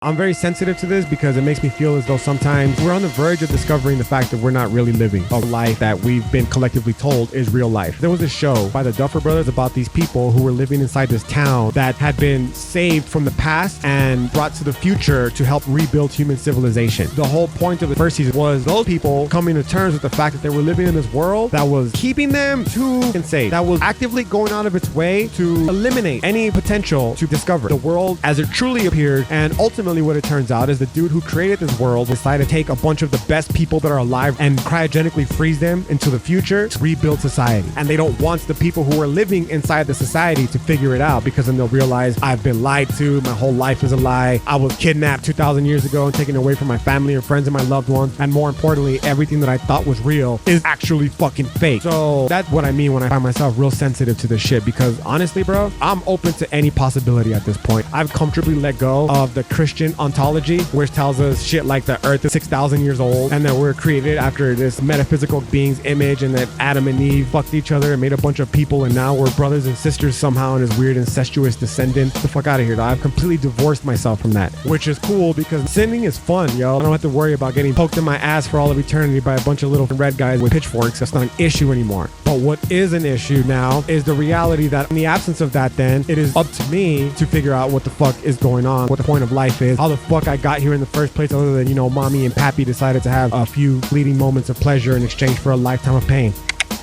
I'm very sensitive to this because it makes me feel as though sometimes we're on the verge of discovering the fact that we're not really living a life that we've been collectively told is real life. There was a show by the Duffer Brothers about these people who were living inside this town that had been saved from the past and brought to the future to help rebuild human civilization. The whole point of the first season was those people coming to terms with the fact that they were living in this world that was keeping them too insane, that was actively going out of its way to eliminate any potential to discover the world as it truly appeared. And ultimately what it turns out is the dude who created this world decided to take a bunch of the best people that are alive and cryogenically freeze them into the future to rebuild society. And they don't want the people who are living inside the society to figure it out, because then they'll realize I've been lied to, my whole life is a lie, I was kidnapped 2,000 years ago and taken away from my family and friends and my loved ones, and more importantly, everything that I thought was real is actually fucking fake. So that's what I mean when I find myself real sensitive to this shit, because honestly, bro, I'm open to any possibility at this point. I've comfortably let go of the Christian ontology, which tells us shit like the earth is 6,000 years old and that we're created after this metaphysical being's image, and that Adam and Eve fucked each other and made a bunch of people, and now we're brothers and sisters somehow in this weird incestuous descendant. Get the fuck out of here, dog. I've completely divorced myself from that, which is cool because sinning is fun, yo. I don't have to worry about getting poked in my ass for all of eternity by a bunch of little red guys with pitchforks. That's not an issue anymore. But what is an issue now is the reality that in the absence of that, then it is up to me to figure out what the fuck is going on, what the point of life is, how the fuck I got here in the first place, other than, you know, mommy and pappy decided to have a few fleeting moments of pleasure in exchange for a lifetime of pain.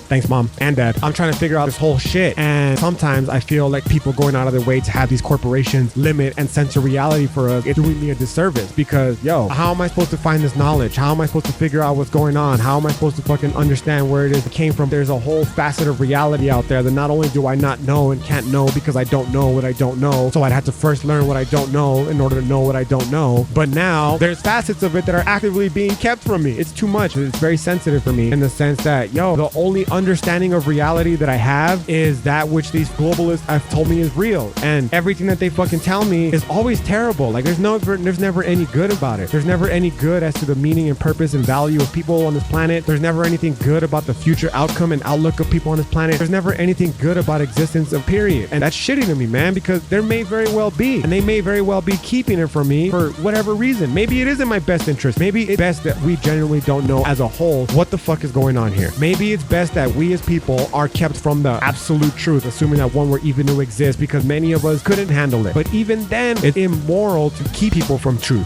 Thanks, mom and dad. I'm trying to figure out this whole shit. And sometimes I feel like people going out of their way to have these corporations limit and censor reality for us, it's doing me a disservice, because, yo, how am I supposed to find this knowledge? How am I supposed to figure out what's going on? How am I supposed to fucking understand where it is it came from? There's a whole facet of reality out there that not only do I not know and can't know because I don't know what I don't know, so I'd have to first learn what I don't know in order to know what I don't know. But now there's facets of it that are actively being kept from me. It's too much. It's very sensitive for me in the sense that, yo, the only understanding of reality that I have is that which these globalists have told me is real, and everything that they fucking tell me is always terrible. Like there's never any good about it. There's never any good as to the meaning and purpose and value of people on this planet. There's never anything good about the future outcome and outlook of people on this planet. There's never anything good about existence of period. And that's shitty to me, man, because there may very well be, and they may very well be keeping it from me for whatever reason. Maybe it is in my best interest. Maybe it's best that we genuinely don't know as a whole what the fuck is going on here. Maybe it's best that we as people are kept from the absolute truth, assuming that one were even to exist, because many of us couldn't handle it. But even then, it's immoral to keep people from truth.